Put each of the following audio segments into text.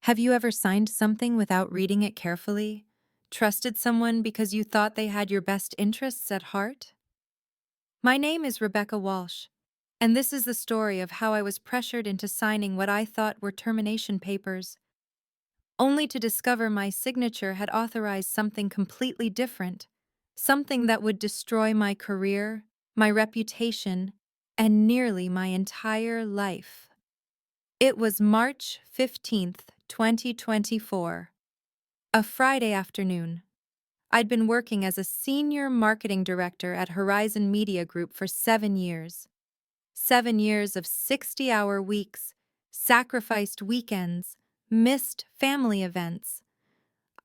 Have you ever signed something without reading it carefully? Trusted someone because you thought they had your best interests at heart? My name is Rebecca Walsh, and this is the story of how I was pressured into signing what I thought were termination papers, only to discover my signature had authorized something completely different, something that would destroy my career, my reputation, and nearly my entire life. It was March 15th, 2024. A Friday afternoon. I'd been working as a senior marketing director at Horizon Media Group for 7 years. 7 years of 60-hour weeks, sacrificed weekends, missed family events.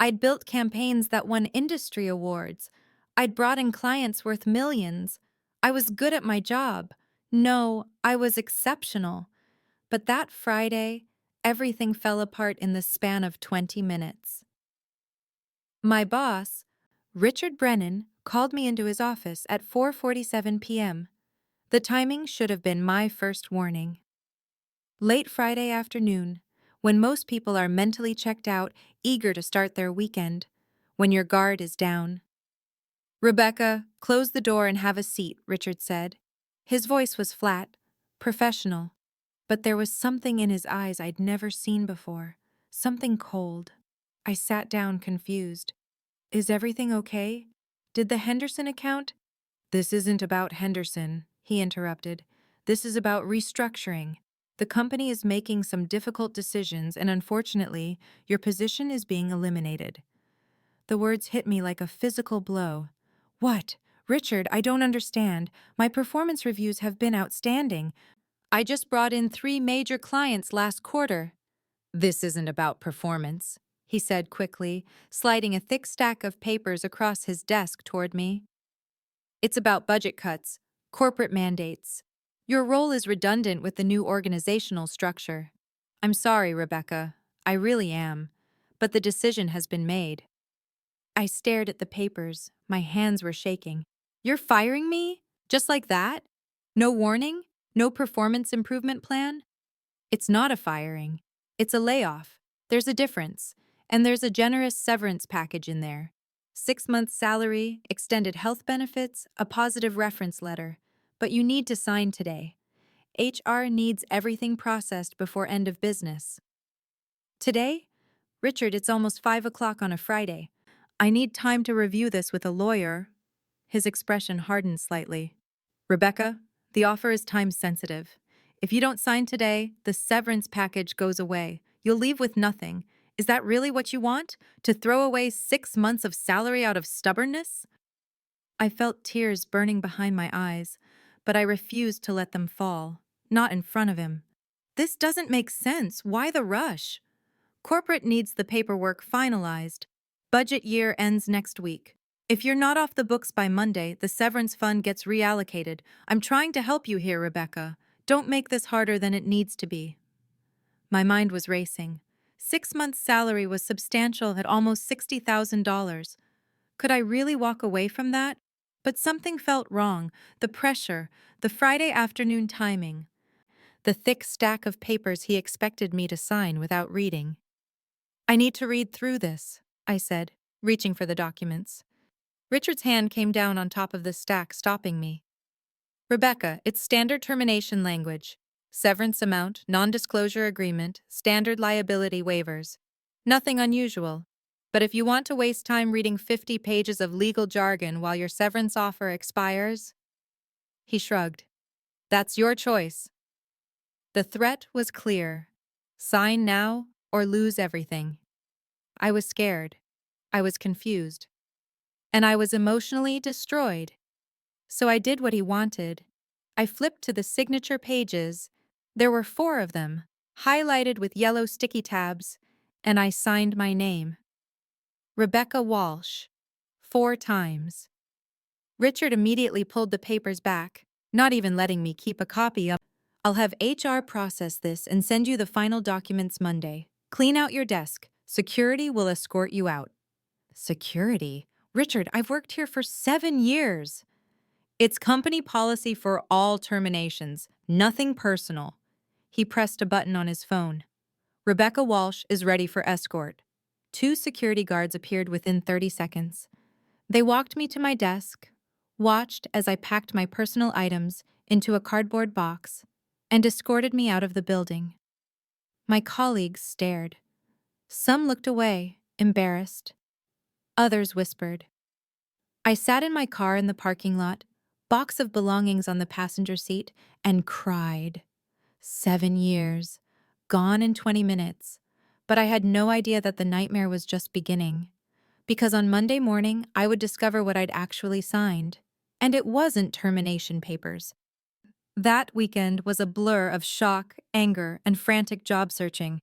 I'd built campaigns that won industry awards. I'd brought in clients worth millions. I was good at my job. No, I was exceptional. But that Friday, everything fell apart in the span of 20 minutes. My boss, Richard Brennan, called me into his office at 4:47 p.m. The timing should have been my first warning. Late Friday afternoon, when most people are mentally checked out, eager to start their weekend, when your guard is down. "Rebecca, close the door and have a seat," Richard said. His voice was flat, professional, but there was something in his eyes I'd never seen before, something cold. I sat down confused. "Is everything okay? Did the Henderson account—" "This isn't about Henderson," he interrupted. "This is about restructuring. The company is making some difficult decisions, and unfortunately, your position is being eliminated." The words hit me like a physical blow. "What? Richard, I don't understand. My performance reviews have been outstanding. I just brought in 3 major clients last quarter." "This isn't about performance," he said quickly, sliding a thick stack of papers across his desk toward me. "It's about budget cuts, corporate mandates. Your role is redundant with the new organizational structure. I'm sorry, Rebecca. I really am. But the decision has been made." I stared at the papers. My hands were shaking. "You're firing me? Just like that? No warning? No performance improvement plan?" "It's not a firing. It's a layoff. There's a difference. And there's a generous severance package in there. 6 months' salary, extended health benefits, a positive reference letter. But you need to sign today. HR needs everything processed before end of business." "Today? Richard, it's almost 5 o'clock on a Friday. I need time to review this with a lawyer." His expression hardened slightly. "Rebecca, the offer is time-sensitive. If you don't sign today, the severance package goes away. You'll leave with nothing. Is that really what you want? To throw away 6 months of salary out of stubbornness?" I felt tears burning behind my eyes, but I refused to let them fall, not in front of him. "This doesn't make sense. Why the rush? Corporate needs the paperwork finalized. Budget year ends next week. If you're not off the books by Monday, the severance fund gets reallocated. I'm trying to help you here, Rebecca. Don't make this harder than it needs to be." My mind was racing. 6 months' salary was substantial at almost $60,000. Could I really walk away from that? But something felt wrong. The pressure, the Friday afternoon timing, the thick stack of papers he expected me to sign without reading. "I need to read through this," I said, reaching for the documents. Richard's hand came down on top of the stack, stopping me. "Rebecca, it's standard termination language. Severance amount, non-disclosure agreement, standard liability waivers. Nothing unusual. But if you want to waste time reading 50 pages of legal jargon while your severance offer expires—" He shrugged. "That's your choice." The threat was clear. Sign now or lose everything. I was scared. I was confused. And I was emotionally destroyed. So I did what he wanted. I flipped to the signature pages. There were 4 of them, highlighted with yellow sticky tabs, and I signed my name. Rebecca Walsh. 4 times. Richard immediately pulled the papers back, not even letting me keep a copy of. "I'll have HR process this and send you the final documents Monday. Clean out your desk. Security will escort you out." "Security? Richard, I've worked here for 7 years." "It's company policy for all terminations, nothing personal." He pressed a button on his phone. Rebecca Walsh is ready for escort. Two security guards appeared within 30 seconds. They walked me to my desk, watched as I packed my personal items into a cardboard box, and escorted me out of the building. My colleagues stared. Some looked away, embarrassed. Others whispered. I sat in my car in the parking lot, box of belongings on the passenger seat, and cried. 7 years. Gone in 20 minutes. But I had no idea that the nightmare was just beginning. Because on Monday morning, I would discover what I'd actually signed. And it wasn't termination papers. That weekend was a blur of shock, anger, and frantic job searching.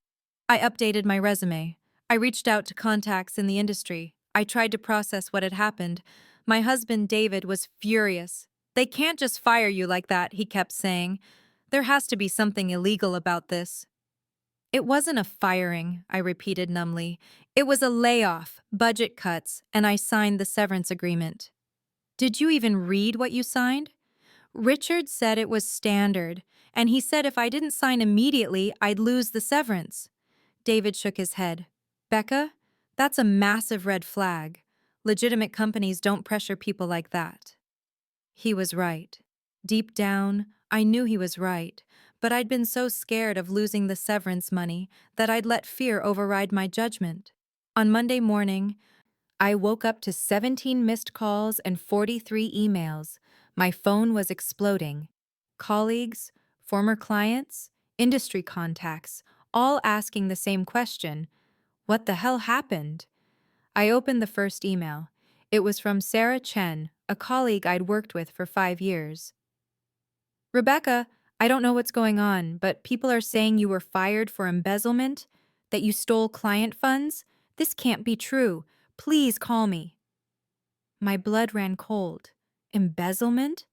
I updated my resume. I reached out to contacts in the industry. I tried to process what had happened. My husband, David, was furious. "They can't just fire you like that," he kept saying. "There has to be something illegal about this." "It wasn't a firing," I repeated numbly. "It was a layoff, budget cuts, and I signed the severance agreement." "Did you even read what you signed?" "Richard said it was standard, and he said if I didn't sign immediately, I'd lose the severance." David shook his head. "Becca, that's a massive red flag. Legitimate companies don't pressure people like that." He was right. Deep down, I knew he was right, but I'd been so scared of losing the severance money that I'd let fear override my judgment. On Monday morning, I woke up to 17 missed calls and 43 emails. My phone was exploding. Colleagues, former clients, industry contacts, all asking the same question: what the hell happened? I opened the first email. It was from Sarah Chen, a colleague I'd worked with for 5 years. "Rebecca, I don't know what's going on, but people are saying you were fired for embezzlement, that you stole client funds. This can't be true. Please call me." My blood ran cold. Embezzlement?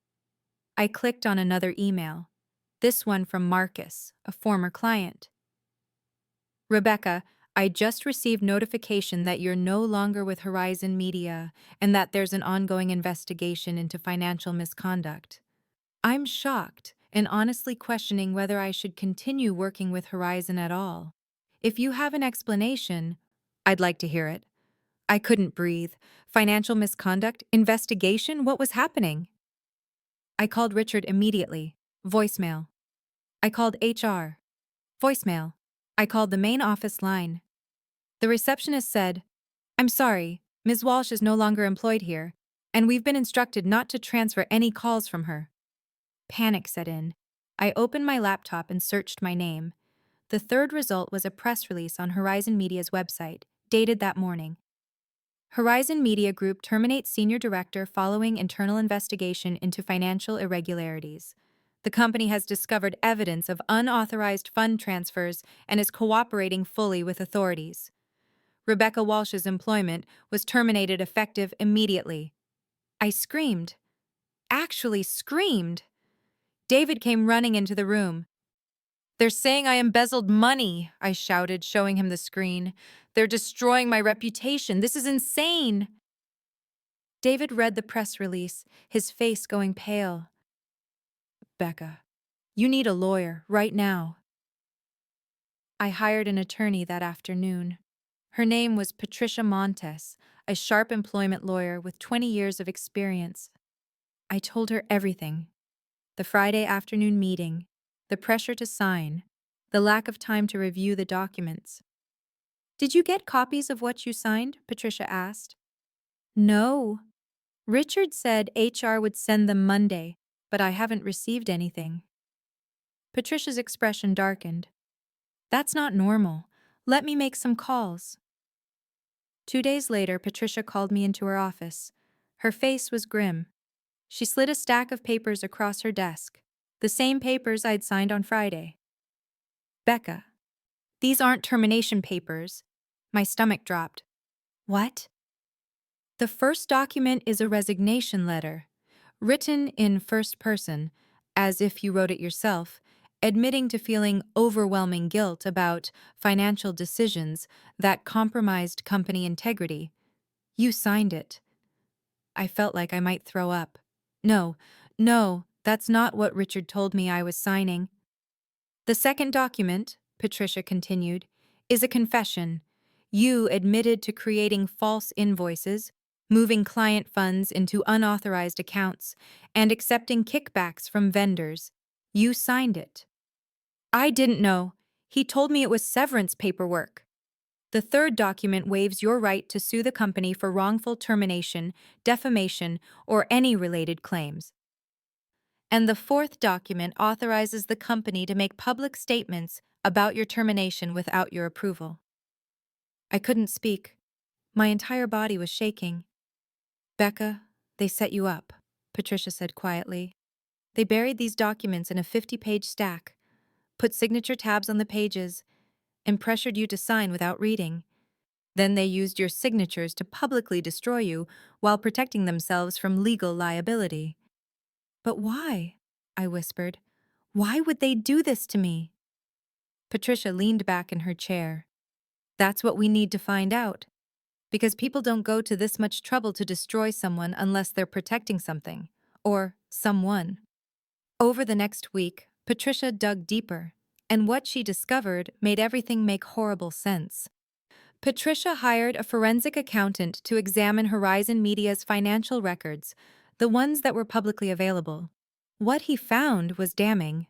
I clicked on another email. This one from Marcus, a former client. "Rebecca, I just received notification that you're no longer with Horizon Media and that there's an ongoing investigation into financial misconduct." I'm shocked and honestly questioning whether I should continue working with Horizon at all. If you have an explanation, I'd like to hear it. I couldn't breathe. Financial misconduct? Investigation? What was happening? I called Richard immediately. Voicemail. I called HR. Voicemail. I called the main office line. The receptionist said, "I'm sorry, Ms. Walsh is no longer employed here, and we've been instructed not to transfer any calls from her." Panic set in. I opened my laptop and searched my name. The third result was a press release on Horizon Media's website, dated that morning. Horizon Media Group terminates senior director following internal investigation into financial irregularities. The company has discovered evidence of unauthorized fund transfers and is cooperating fully with authorities. Rebecca Walsh's employment was terminated effective immediately. I screamed. Actually screamed. David came running into the room. "They're saying I embezzled money," I shouted, showing him the screen. "They're destroying my reputation. This is insane." David read the press release, his face going pale. "Becca, you need a lawyer right now." I hired an attorney that afternoon. Her name was Patricia Montes, a sharp employment lawyer with 20 years of experience. I told her everything: the Friday afternoon meeting, the pressure to sign, the lack of time to review the documents. "Did you get copies of what you signed?" Patricia asked. "No. Richard said HR would send them Monday, but I haven't received anything." Patricia's expression darkened. "That's not normal. Let me make some calls." 2 days later, Patricia called me into her office. Her face was grim. She slid a stack of papers across her desk, the same papers I'd signed on Friday. "Becca, these aren't termination papers." My stomach dropped. "What?" "The first document is a resignation letter, written in first person, as if you wrote it yourself, admitting to feeling overwhelming guilt about financial decisions that compromised company integrity. You signed it." I felt like I might throw up. No, no, that's not what Richard told me I was signing." "The second document," Patricia continued, is a confession. You admitted to creating false invoices, moving client funds into unauthorized accounts, and accepting kickbacks from vendors. You signed it. I didn't know. He told me it was severance paperwork. The third document waives your right to sue the company for wrongful termination, defamation, or any related claims. And the fourth document authorizes the company to make public statements about your termination without your approval. I couldn't speak. My entire body was shaking. Becca, they set you up, Patricia said quietly. They buried these documents in a 50-page stack, put signature tabs on the pages, and pressured you to sign without reading. Then they used your signatures to publicly destroy you while protecting themselves from legal liability. But why? I whispered. Why would they do this to me? Patricia leaned back in her chair. That's what we need to find out. Because people don't go to this much trouble to destroy someone unless they're protecting something. Or someone. Over the next week, Patricia dug deeper, and what she discovered made everything make horrible sense. Patricia hired a forensic accountant to examine Horizon Media's financial records, the ones that were publicly available. What he found was damning.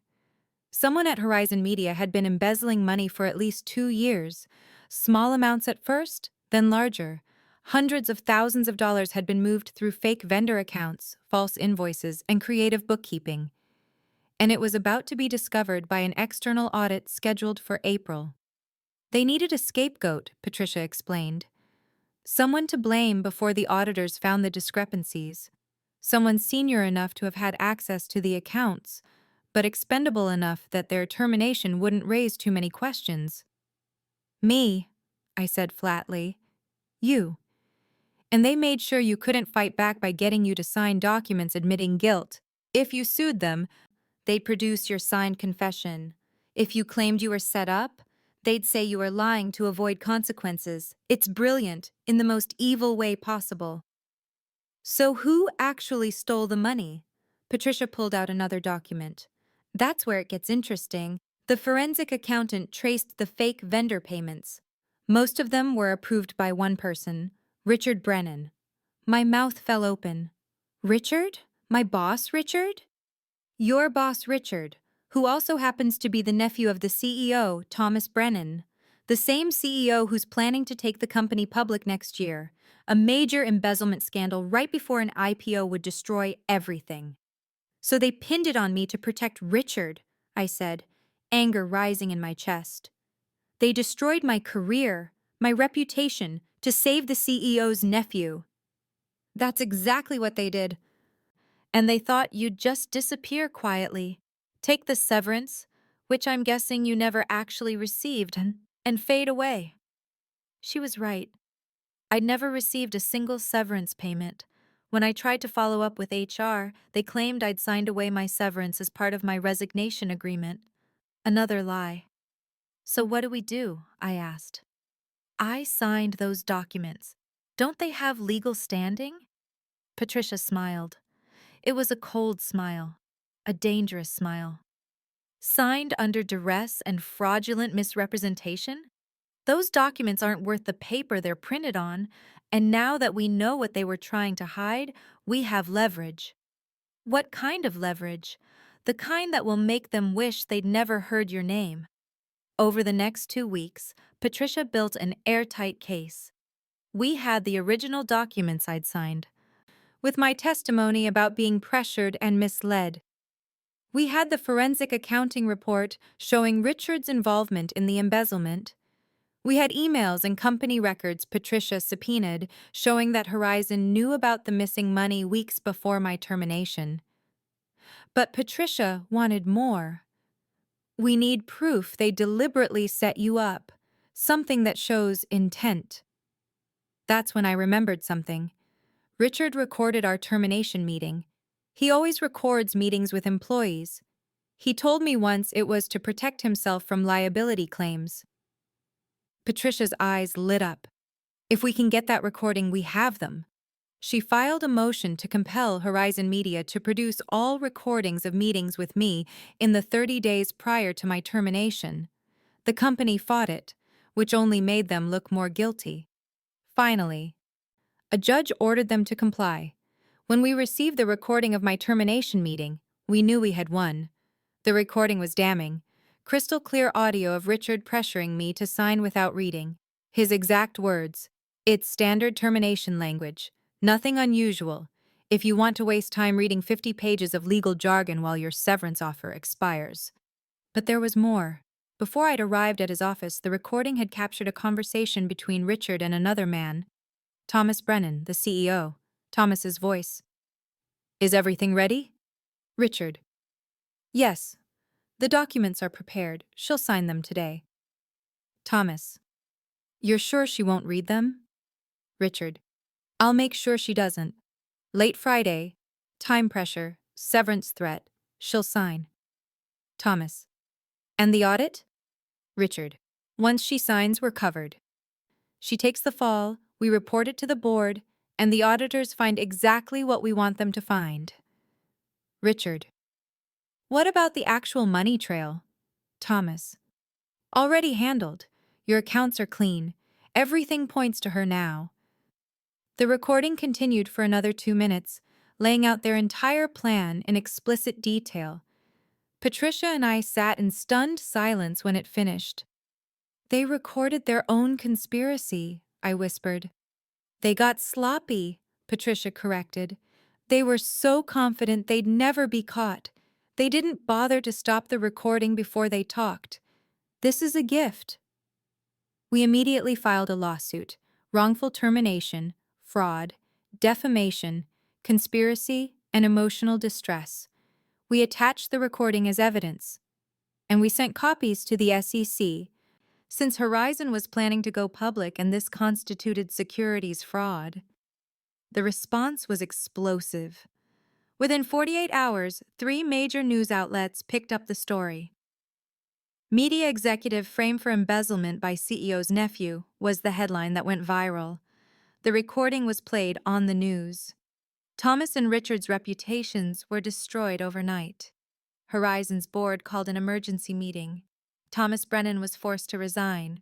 Someone at Horizon Media had been embezzling money for at least 2 years. Small amounts at first, then larger. Hundreds of thousands of dollars had been moved through fake vendor accounts, false invoices, and creative bookkeeping. And it was about to be discovered by an external audit scheduled for April. They needed a scapegoat, Patricia explained. Someone to blame before the auditors found the discrepancies. Someone senior enough to have had access to the accounts, but expendable enough that their termination wouldn't raise too many questions. Me, I said flatly. You. And they made sure you couldn't fight back by getting you to sign documents admitting guilt. If you sued them, they'd produce your signed confession. If you claimed you were set up, they'd say you were lying to avoid consequences. It's brilliant, in the most evil way possible. So who actually stole the money? Patricia pulled out another document. That's where it gets interesting. The forensic accountant traced the fake vendor payments. Most of them were approved by one person, Richard Brennan. My mouth fell open. Richard? My boss, Richard? Your boss, Richard, who also happens to be the nephew of the CEO, Thomas Brennan. The same CEO who's planning to take the company public next year. A major embezzlement scandal right before an IPO would destroy everything. So they pinned it on me to protect Richard, I said, anger rising in my chest. They destroyed my career, my reputation, to save the CEO's nephew. That's exactly what they did. And they thought you'd just disappear quietly, take the severance, which I'm guessing you never actually received, and fade away. She was right. I'd never received a single severance payment. When I tried to follow up with HR, they claimed I'd signed away my severance as part of my resignation agreement. Another lie. So what do we do? I asked. I signed those documents. Don't they have legal standing? Patricia smiled. It was a cold smile, a dangerous smile. Signed under duress and fraudulent misrepresentation? Those documents aren't worth the paper they're printed on, and now that we know what they were trying to hide, we have leverage. What kind of leverage? The kind that will make them wish they'd never heard your name. Over the next 2 weeks, Patricia built an airtight case. We had the original documents I'd signed, with my testimony about being pressured and misled. We had the forensic accounting report showing Richard's involvement in the embezzlement. We had emails and company records Patricia subpoenaed showing that Horizon knew about the missing money weeks before my termination. But Patricia wanted more. We need proof they deliberately set you up, something that shows intent. That's when I remembered something. Richard recorded our termination meeting. He always records meetings with employees. He told me once it was to protect himself from liability claims. Patricia's eyes lit up. If we can get that recording, we have them. She filed a motion to compel Horizon Media to produce all recordings of meetings with me in the 30 days prior to my termination. The company fought it, which only made them look more guilty. Finally, a judge ordered them to comply. When we received the recording of my termination meeting, we knew we had won. The recording was damning. Crystal clear audio of Richard pressuring me to sign without reading. His exact words. It's standard termination language. Nothing unusual. If you want to waste time reading 50 pages of legal jargon while your severance offer expires. But there was more. Before I'd arrived at his office, the recording had captured a conversation between Richard and another man, Thomas Brennan, the CEO. Thomas's voice. Is everything ready? Richard. Yes. The documents are prepared. She'll sign them today. Thomas. You're sure she won't read them? Richard. I'll make sure she doesn't. Late Friday. Time pressure. Severance threat. She'll sign. Thomas. And the audit? Richard. Once she signs, we're covered. She takes the fall, we report it to the board, and the auditors find exactly what we want them to find. Richard. What about the actual money trail? Thomas. Already handled. Your accounts are clean. Everything points to her now. The recording continued for another 2 minutes, laying out their entire plan in explicit detail. Patricia and I sat in stunned silence when it finished. They recorded their own conspiracy, I whispered. They got sloppy, Patricia corrected. They were so confident they'd never be caught. They didn't bother to stop the recording before they talked. This is a gift. We immediately filed a lawsuit: wrongful termination, fraud, defamation, conspiracy, and emotional distress. We attached the recording as evidence, and we sent copies to the SEC, since Horizon was planning to go public and this constituted securities fraud. The response was explosive. Within 48 hours, 3 major news outlets picked up the story. Media executive framed for embezzlement by CEO's nephew was the headline that went viral. The recording was played on the news. Thomas and Richard's reputations were destroyed overnight. Horizon's board called an emergency meeting. Thomas Brennan was forced to resign.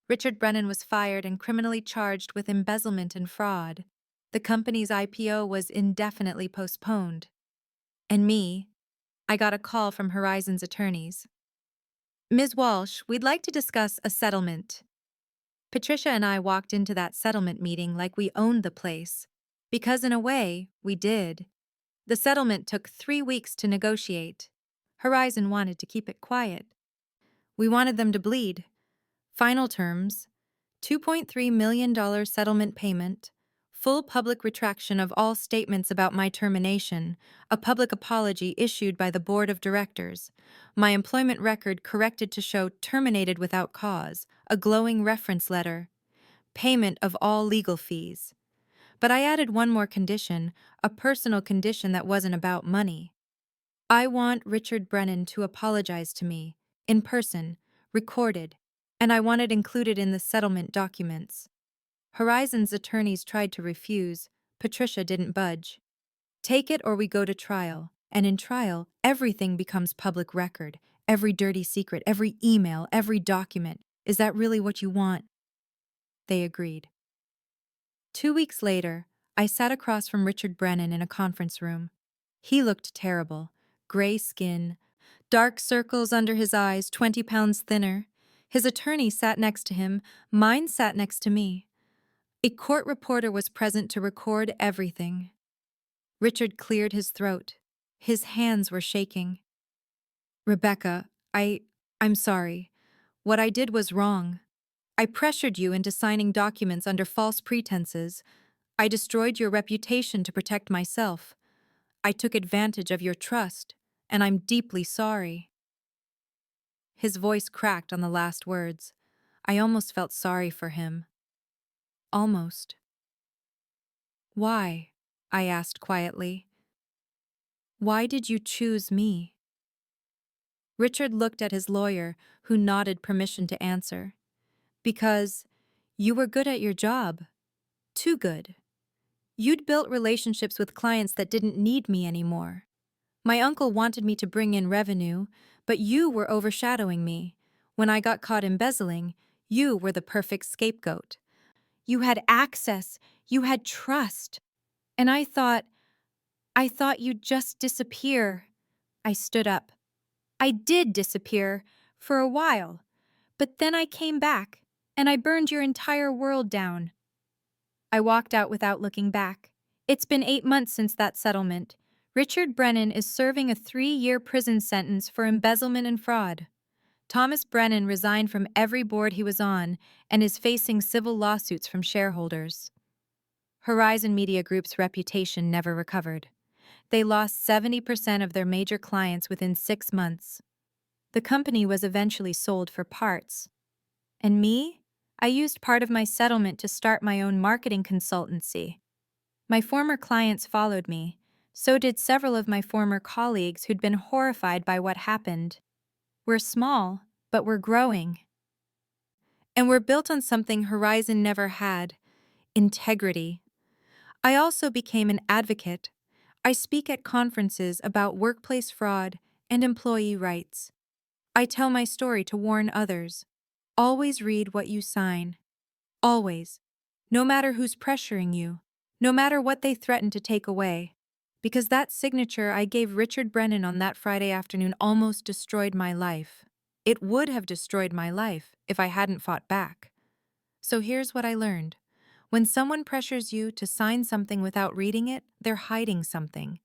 Richard Brennan was fired and criminally charged with embezzlement and fraud. The company's IPO was indefinitely postponed. And me, I got a call from Horizon's attorneys. Ms. Walsh, we'd like to discuss a settlement. Patricia and I walked into that settlement meeting like we owned the place, because in a way, we did. The settlement took 3 weeks to negotiate. Horizon wanted to keep it quiet. We wanted them to bleed. Final terms: $2.3 million settlement payment, full public retraction of all statements about my termination, a public apology issued by the board of directors, my employment record corrected to show terminated without cause, a glowing reference letter, payment of all legal fees. But I added one more condition, a personal condition that wasn't about money. I want Richard Brennan to apologize to me, in person, recorded, and I want it included in the settlement documents. Horizon's attorneys tried to refuse. Patricia didn't budge. Take it or we go to trial, and in trial, everything becomes public record. Every dirty secret, every email, every document. Is that really what you want? They agreed. 2 weeks later, I sat across from Richard Brennan in a conference room. He looked terrible. Gray skin, dark circles under his eyes, 20 pounds thinner. His attorney sat next to him. Mine sat next to me. A court reporter was present to record everything. Richard cleared his throat. His hands were shaking. Rebecca, I'm sorry. What I did was wrong. I pressured you into signing documents under false pretenses. I destroyed your reputation to protect myself. I took advantage of your trust, and I'm deeply sorry. His voice cracked on the last words. I almost felt sorry for him. Almost. Why? I asked quietly. Why did you choose me? Richard looked at his lawyer, who nodded permission to answer. Because you were good at your job. Too good. You'd built relationships with clients that didn't need me anymore. My uncle wanted me to bring in revenue, but you were overshadowing me. When I got caught embezzling, You were the perfect scapegoat. You had access, you had trust. And I thought you'd just disappear. I stood up. I did disappear, for a while. But then I came back, and I burned your entire world down. I walked out without looking back. It's been 8 months since that settlement. Richard Brennan is serving a 3-year prison sentence for embezzlement and fraud. Thomas Brennan resigned from every board he was on and is facing civil lawsuits from shareholders. Horizon Media Group's reputation never recovered. They lost 70% of their major clients within 6 months. The company was eventually sold for parts. And me? I used part of my settlement to start my own marketing consultancy. My former clients followed me. So did several of my former colleagues who'd been horrified by what happened. We're small, but we're growing. And we're built on something Horizon never had: integrity. I also became an advocate. I speak at conferences about workplace fraud and employee rights. I tell my story to warn others. Always read what you sign. Always. No matter who's pressuring you. No matter what they threaten to take away. Because that signature I gave Richard Brennan on that Friday afternoon almost destroyed my life. It would have destroyed my life if I hadn't fought back. So here's what I learned. When someone pressures you to sign something without reading it, they're hiding something.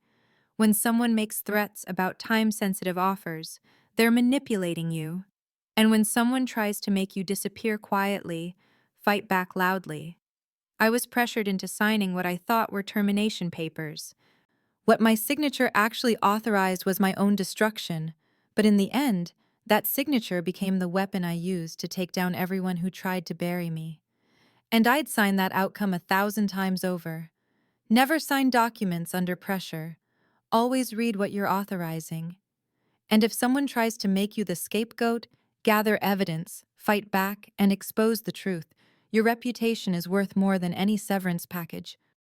When someone makes threats about time-sensitive offers, they're manipulating you. And when someone tries to make you disappear quietly, fight back loudly. I was pressured into signing what I thought were termination papers. What my signature actually authorized was my own destruction, but in the end, that signature became the weapon I used to take down everyone who tried to bury me. And I'd sign that outcome 1,000 times over. Never sign documents under pressure. Always read what you're authorizing. And if someone tries to make you the scapegoat, gather evidence, fight back, and expose the truth. Your reputation is worth more than any severance package.